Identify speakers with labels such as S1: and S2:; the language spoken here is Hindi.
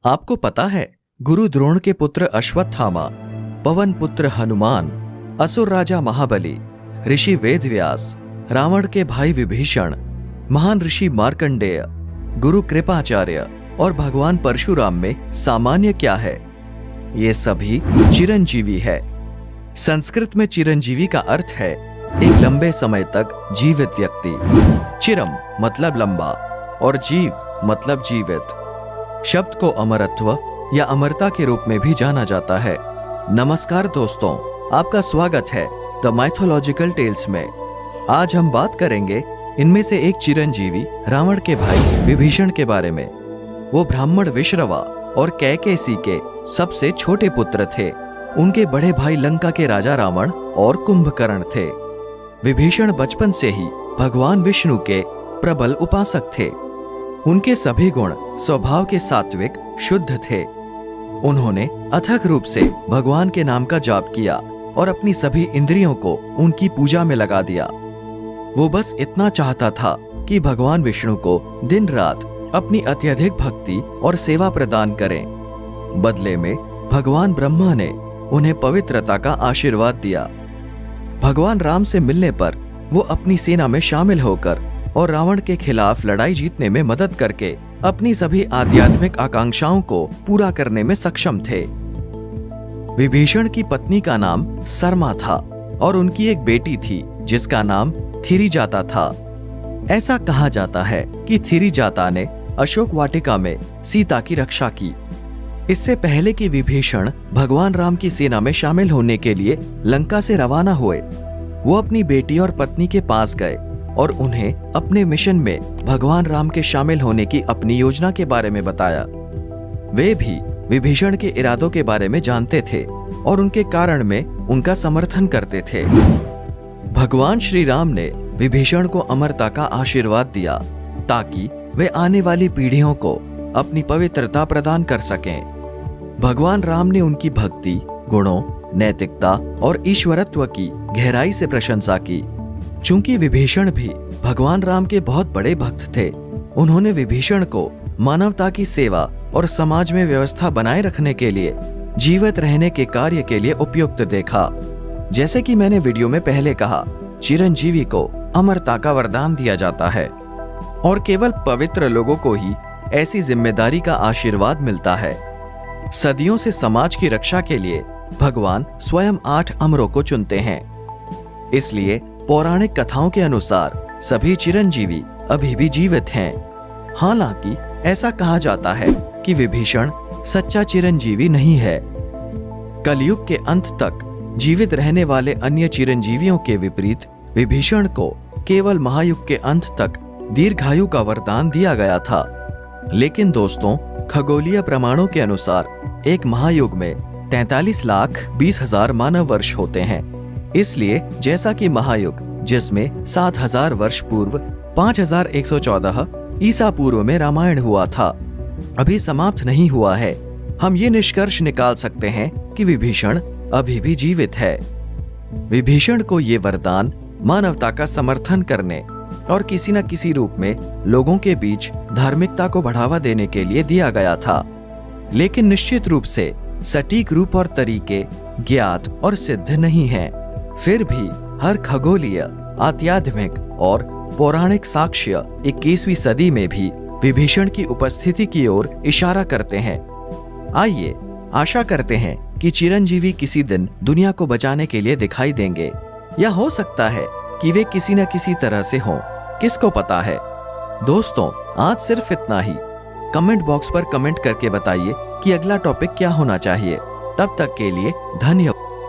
S1: आपको पता है, गुरु द्रोण के पुत्र अश्वत्थामा, पवन पुत्र हनुमान, असुर राजा महाबली, ऋषि वेदव्यास, रावण के भाई विभीषण, महान ऋषि मार्कंडेय, गुरु कृपाचार्य और भगवान परशुराम में सामान्य क्या है? ये सभी चिरंजीवी है। संस्कृत में चिरंजीवी का अर्थ है एक लंबे समय तक जीवित व्यक्ति। चिरम मतलब लंबा और जीव मतलब जीवित। शब्द को अमरत्व या अमरता के रूप में भी जाना जाता है। नमस्कार दोस्तों, आपका स्वागत है द माइथोलॉजिकल टेल्स में। आज हम बात करेंगे इनमें से एक चिरंजीवी रावण के भाई विभीषण के बारे में। वो ब्राह्मण विश्रवा और कैकेयी के सबसे छोटे पुत्र थे। उनके बड़े भाई लंका के राजा रावण और कुंभकर्ण थे। विभीषण बचपन से ही भगवान विष्णु के प्रबल उपासक थे। उनके सभी गुण स्वभाव के सात्विक शुद्ध थे। उन्होंने अथक रूप से भगवान के नाम का जाप किया और अपनी सभी इंद्रियों को उनकी पूजा में लगा दिया। वो बस इतना चाहता था कि भगवान विष्णु को दिन रात अपनी अत्यधिक भक्ति और सेवा प्रदान करें। बदले में भगवान ब्रह्मा ने उन्हें पवित्रता का आशीर्वाद दिया। भगवान राम से मिलने पर वो अपनी सेना में शामिल होकर और रावण के खिलाफ लड़ाई जीतने में मदद करके अपनी सभी आध्यात्मिक आकांक्षाओं को पूरा करने में सक्षम थे। विभीषण की पत्नी का नाम सरमा था और उनकी एक बेटी थी जिसका नाम थिरिजाता था। ऐसा कहा जाता है कि थिरिजाता ने अशोक वाटिका में सीता की रक्षा की। इससे पहले कि विभीषण भगवान राम की सेना में शामिल होने के लिए लंका से रवाना हुए, वो अपनी बेटी और पत्नी के पास गए और उन्हें अपने मिशन में भगवान राम के शामिल होने की अपनी योजना के बारे में बताया। वे भी विभीषण के इरादों के बारे में जानते थे और उनके कारण में उनका समर्थन करते थे। भगवान श्री राम ने विभीषण को अमरता का आशीर्वाद दिया ताकि वे आने वाली पीढ़ियों को अपनी पवित्रता प्रदान कर सकें। भगवान राम ने उनकी भक्ति, गुणों, नैतिकता और ईश्वरत्व की गहराई से प्रशंसा की। चूंकि विभीषण भी भगवान राम के बहुत बड़े भक्त थे, उन्होंने विभीषण को मानवता की सेवा और समाज में व्यवस्था बनाए रखने के लिए जीवित रहने के कार्य के लिए उपयुक्त देखा। जैसे कि मैंने वीडियो में पहले कहा, चिरंजीवी को अमरता का वरदान दिया जाता है और केवल पवित्र लोगों को ही ऐसी जिम्मेदारी का आशीर्वाद मिलता है। सदियों से समाज की रक्षा के लिए भगवान स्वयं 8 अमरों को चुनते हैं। इसलिए पौराणिक कथाओं के अनुसार सभी चिरंजीवी अभी भी जीवित हैं। हालांकि ऐसा कहा जाता है कि विभीषण सच्चा चिरंजीवी नहीं है। कलयुग के अंत तक जीवित रहने वाले अन्य चिरंजीवियों के विपरीत विभीषण को केवल महायुग के अंत तक दीर्घायु का वरदान दिया गया था। लेकिन दोस्तों, खगोलीय प्रमाणों के अनुसार एक महायुग में 43,20,000 मानव वर्ष होते हैं। इसलिए जैसा कि महायुग, जिसमें 7,000 वर्ष पूर्व 5,114 ईसा पूर्व में रामायण हुआ था, अभी समाप्त नहीं हुआ है, हम ये निष्कर्ष निकाल सकते हैं कि विभीषण अभी भी जीवित है। विभीषण को ये वरदान मानवता का समर्थन करने और किसी न किसी रूप में लोगों के बीच धार्मिकता को बढ़ावा देने के लिए दिया गया था। लेकिन निश्चित रूप से सटीक रूप और तरीके ज्ञात और सिद्ध नहीं हैं। फिर भी हर खगोलीय, आध्यात्मिक और पौराणिक साक्ष्य 21वीं सदी में भी विभीषण की उपस्थिति की ओर इशारा करते हैं। आइए आशा करते हैं कि चिरंजीवी किसी दिन दुनिया को बचाने के लिए दिखाई देंगे, या हो सकता है कि वे किसी न किसी तरह से हों, किसको पता है। दोस्तों, आज सिर्फ इतना ही। कमेंट बॉक्स पर कमेंट करके बताइए कि अगला टॉपिक क्या होना चाहिए। तब तक के लिए धन्यवाद।